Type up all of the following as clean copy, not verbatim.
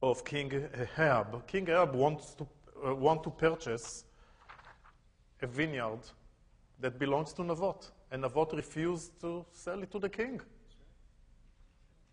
of King Ahab. King Ahab wants to purchase a vineyard that belongs to Naboth, and Naboth refused to sell it to the king.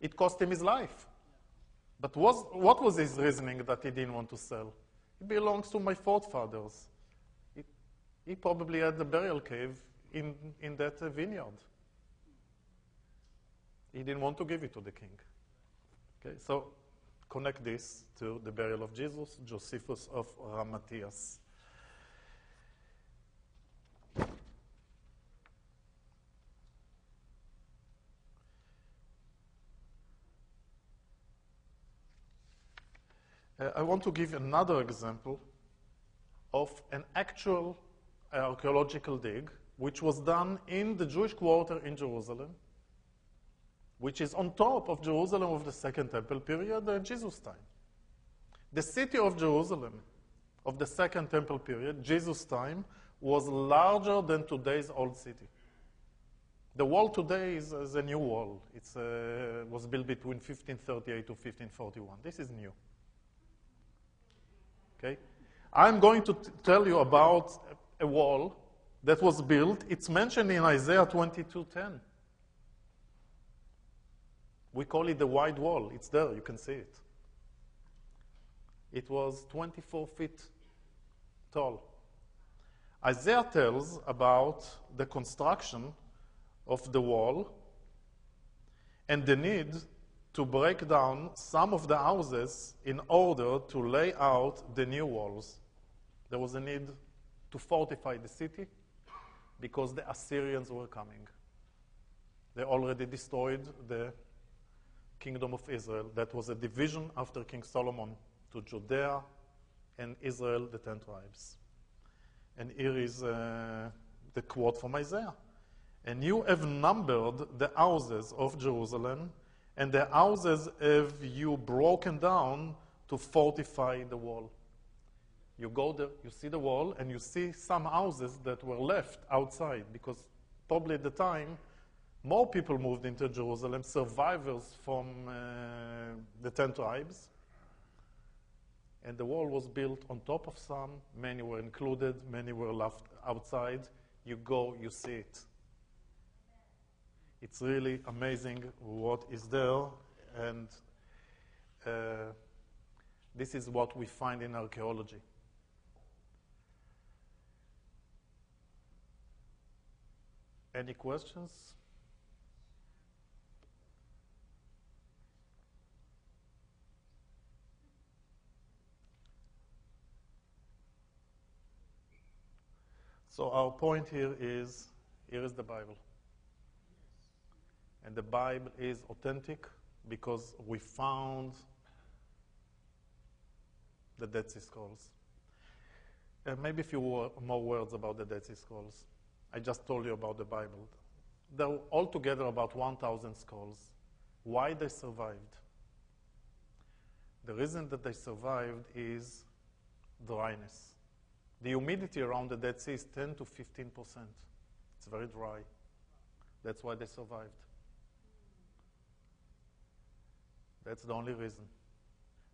It cost him his life. But what was his reasoning that he didn't want to sell? It belongs to my forefathers. He probably had the burial cave in that vineyard. He didn't want to give it to the king. Okay, so connect this to the burial of Jesus, Josephus of Arimathea. I want to give another example of an actual archaeological dig, which was done in the Jewish quarter in Jerusalem, which is on top of Jerusalem of the Second Temple period, Jesus' time. The city of Jerusalem of the Second Temple period, Jesus' time, was larger than today's old city. The wall today is a new wall. It was built between 1538 to 1541. This is new. Okay? I'm going to tell you about a wall that was built. It's mentioned in Isaiah 22:10. We call it the Wide Wall. It's there. You can see it. It was 24 feet tall. Isaiah tells about the construction of the wall and the need to break down some of the houses in order to lay out the new walls. There was a need to fortify the city because the Assyrians were coming. They already destroyed the kingdom of Israel. That was a division after King Solomon to Judea and Israel, the 10 tribes. And here is the quote from Isaiah. And you have numbered the houses of Jerusalem, and the houses have you broken down to fortify the wall. You go there, you see the wall, and you see some houses that were left outside, because probably at the time, more people moved into Jerusalem, survivors from the 10 tribes. And the wall was built on top of some. Many were included, many were left outside. You go, you see it. It's really amazing what is there, and this is what we find in archaeology. Any questions? So our point here is the Bible. And the Bible is authentic because we found the Dead Sea Scrolls. Maybe a few more words about the Dead Sea Scrolls. I just told you about the Bible. There are altogether about 1,000 scrolls. Why they survived? The reason that they survived is dryness. The humidity around the Dead Sea is 10 to 15%. It's very dry. That's why they survived. That's the only reason.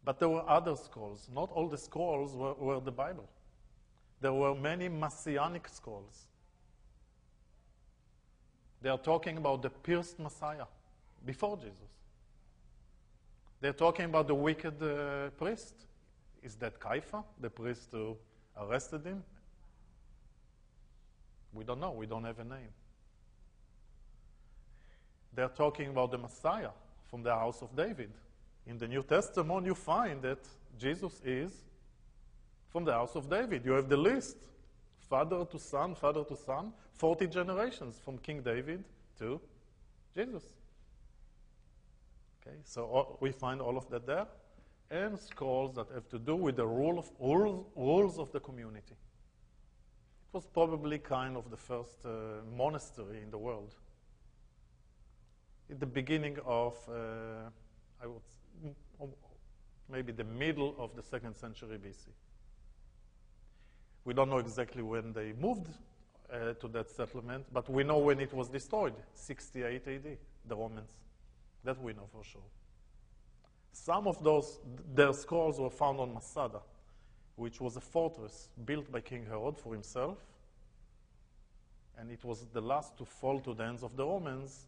But there were other scrolls. Not all the scrolls were the Bible. There were many messianic scrolls. They are talking about the pierced Messiah before Jesus. They're talking about the wicked priest. Is that Caiaphas, the priest who arrested him? We don't know. We don't have a name. They're talking about the Messiah from the house of David. In the New Testament, you find that Jesus is from the house of David. You have the list, father to son, 40 generations from King David to Jesus. Okay, so we find all of that there, and scrolls that have to do with the rules of the community. It was probably kind of the first monastery in the world. At the beginning of, maybe the middle of the 2nd century BC. We don't know exactly when they moved to that settlement, but we know when it was destroyed, 68 AD, the Romans. That we know for sure. Some of their scrolls were found on Masada, which was a fortress built by King Herod for himself, and it was the last to fall to the hands of the Romans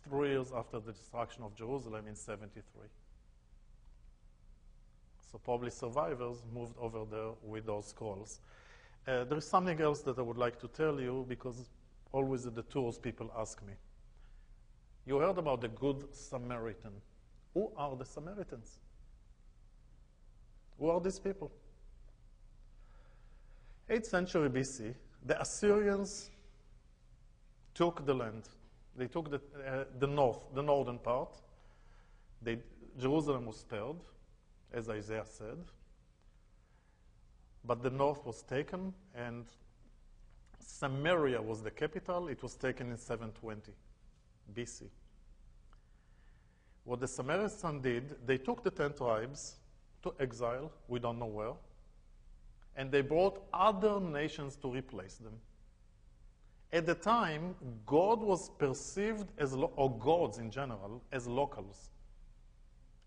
3 years after the destruction of Jerusalem in 73. So probably survivors moved over there with those scrolls. There is something else that I would like to tell you, because always at the tours people ask me. You heard about the Good Samaritan. Who are the Samaritans? Who are these people? 8th century BC, the Assyrians took the land. They took the northern part. Jerusalem was spared, as Isaiah said. But the north was taken, and Samaria was the capital. It was taken in 720 BC. What the Samaritans did, they took the 10 tribes to exile, we don't know where, and they brought other nations to replace them. At the time, God was perceived as, or gods in general, as locals.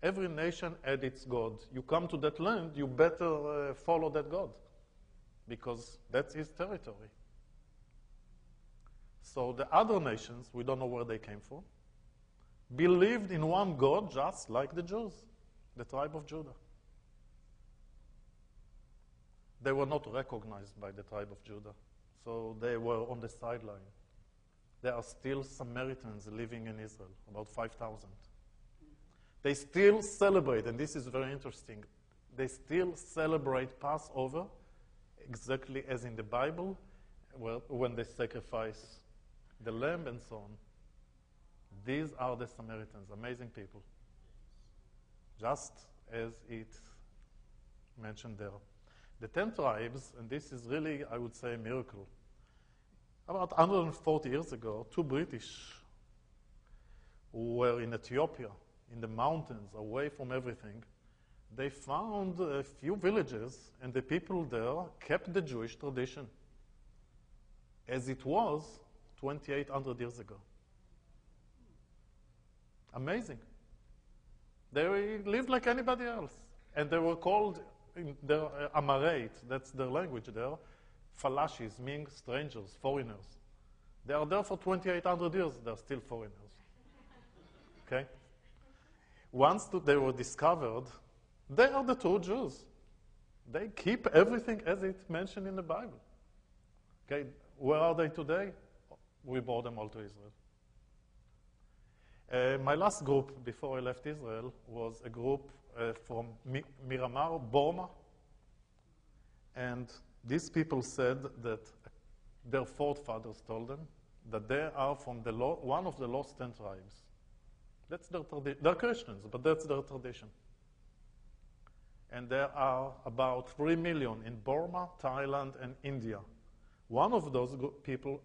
Every nation had its god. You come to that land, you better follow that god, because that's his territory. So the other nations, we don't know where they came from, believed in one God just like the Jews, the tribe of Judah. They were not recognized by the tribe of Judah, so they were on the sideline. There are still Samaritans living in Israel, about 5,000. They still celebrate, and this is very interesting, they still celebrate Passover exactly as in the Bible, when they sacrifice the lamb and so on. These are the Samaritans, amazing people. Just as it mentioned there. The 10 tribes, and this is really, I would say, a miracle. About 140 years ago, 2 British who were in Ethiopia, in the mountains, away from everything, they found a few villages, and the people there kept the Jewish tradition as it was 2,800 years ago. Amazing. They lived like anybody else. And they were called, their Amharite, that's their language there, Falashis, meaning strangers, foreigners. They are there for 2,800 years, they're still foreigners. Okay? Once they were discovered, they are the true Jews. They keep everything as it's mentioned in the Bible. Okay, where are they today? We brought them all to Israel. My last group before I left Israel was a group from Miramar, Burma. And these people said that their forefathers told them that they are from one of the lost 10 tribes. That's their tradition. They're Christians, but that's their tradition. And there are about 3 million in Burma, Thailand, and India. One of those people,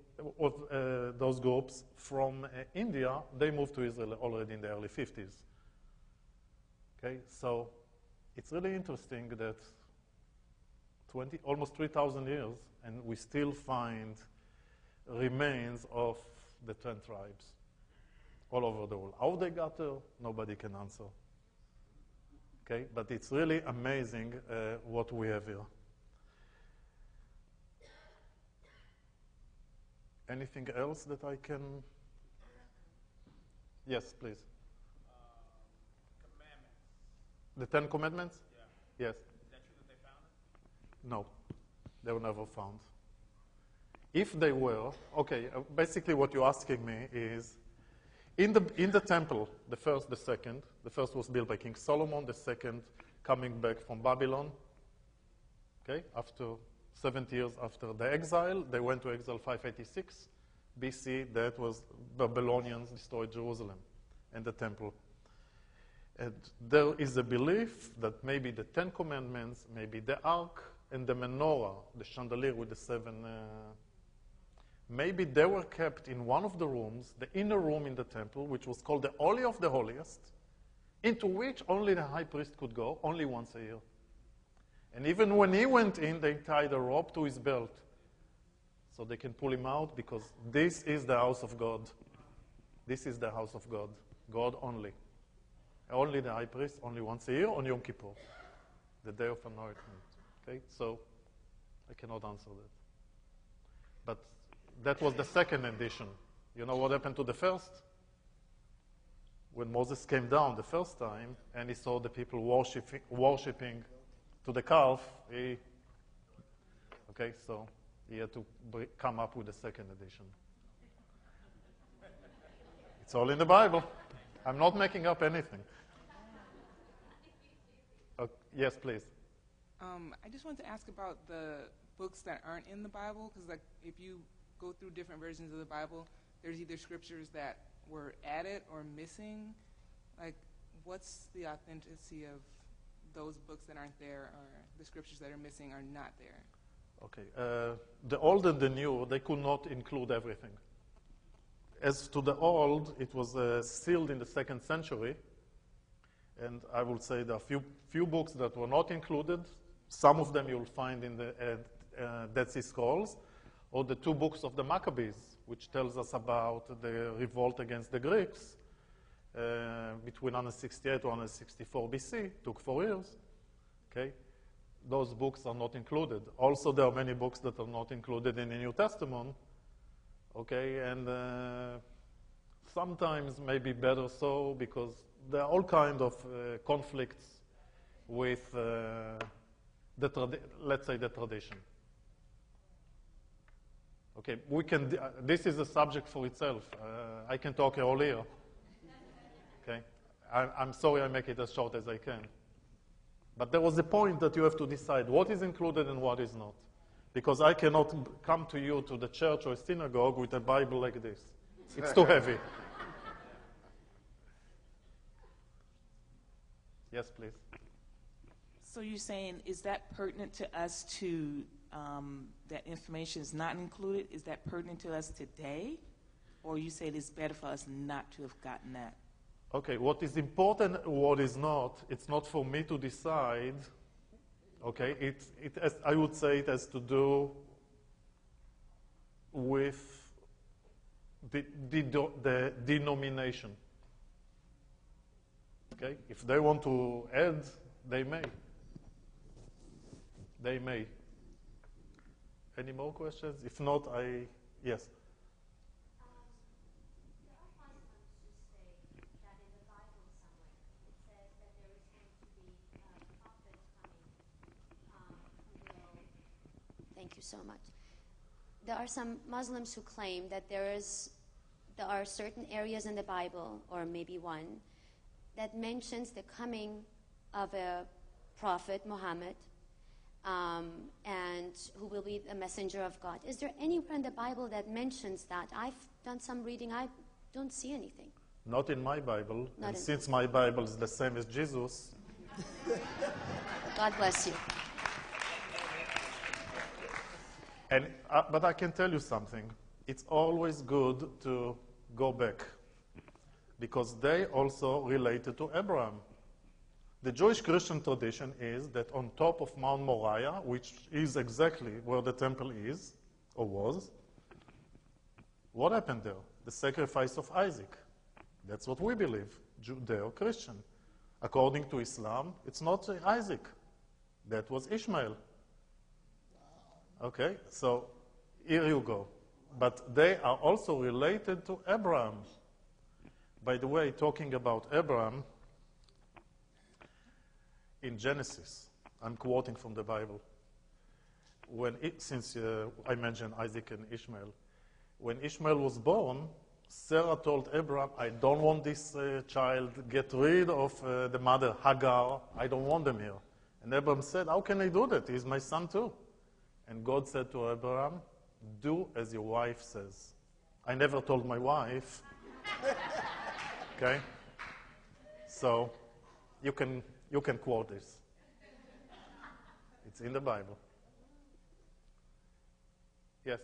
those groups from India, they moved to Israel already in the early 50s. Okay, so it's really interesting that almost 3,000 years, and we still find remains of the 10 tribes all over the world. How they got there, nobody can answer. Okay, but it's really amazing what we have here. Anything else that I can? Yes, please. Commandments. The 10 Commandments? Yeah. Yes. Is that true that they found it? No, they were never found. If they were, okay, basically what you're asking me is, in the temple, the first, the second, the first was built by King Solomon, the second coming back from Babylon, okay, after 70 years after the exile. They went to exile 586 BC. That was Babylonians destroyed Jerusalem and the temple. And there is a belief that maybe the 10 Commandments, maybe the Ark and the menorah, the chandelier with the 7, maybe they were kept in one of the rooms, the inner room in the temple, which was called the Holy of the Holiest, into which only the high priest could go, only once a year. And even when he went in, they tied a rope to his belt so they can pull him out, because this is the house of God. This is the house of God, God only. Only the high priest, only once a year, on Yom Kippur, the Day of Anointment. Okay, so I cannot answer that. But that was the second edition. You know what happened to the first? When Moses came down the first time and he saw the people worshipping to the calf, so he had to come up with the second edition. It's all in the Bible. I'm not making up anything. Yes, please. I just wanted to ask about the books that aren't in the Bible, because like if you go through different versions of the Bible, there's either scriptures that were added or missing. Like, what's the authenticity of those books that aren't there, or the scriptures that are missing are not there? Okay. The Old and the New, they could not include everything. As to the Old, it was sealed in the 2nd century, and I would say there are few books that were not included. Some of them you'll find in the Dead Sea Scrolls, or the 2 books of the Maccabees, which tells us about the revolt against the Greeks between 168 to 164 BC. Took 4 years. Okay, those books are not included. Also, there are many books that are not included in the New Testament. Okay, and sometimes maybe better so, because there are all kinds of conflicts with let's say the tradition. Okay, we can. This is a subject for itself. I can talk all year. Okay, I'm sorry I make it as short as I can. But there was a point that you have to decide what is included and what is not, because I cannot come to you to the church or synagogue with a Bible like this. It's too heavy. Yes, please. So you're saying, is that pertinent to us to, that information is not included? Is that pertinent to us today? Or you say it's better for us not to have gotten that? Okay, what is important, what is not, it's not for me to decide. Okay, I would say it has to do with the denomination. Okay, if they want to add, they may. They may. Any more questions? If not, yes. There are Muslims who say that in the Bible somewhere it says that there is going to be a prophet coming who will. Thank you so much. There are some Muslims who claim that there are certain areas in the Bible, or maybe one, that mentions the coming of a prophet, Muhammad, and who will be a messenger of God. Is there anywhere in the Bible that mentions that? I've done some reading. I don't see anything. Not in my Bible. And since my Bible is the same as Jesus. God bless you. But I can tell you something. It's always good to go back, because they also related to Abraham. The Jewish-Christian tradition is that on top of Mount Moriah, which is exactly where the temple is, or was, what happened there? The sacrifice of Isaac. That's what we believe, Judeo-Christian. According to Islam, it's not Isaac. That was Ishmael. Okay, so here you go. But they are also related to Abraham. By the way, talking about Abraham, in Genesis, I'm quoting from the Bible, since I mentioned Isaac and Ishmael, when Ishmael was born, Sarah told Abraham, I don't want this child, get rid of the mother, Hagar, I don't want them here. And Abraham said, how can I do that? He's my son too. And God said to Abraham, do as your wife says. I never told my wife. Okay? So you can quote this. It's in the Bible. Yes?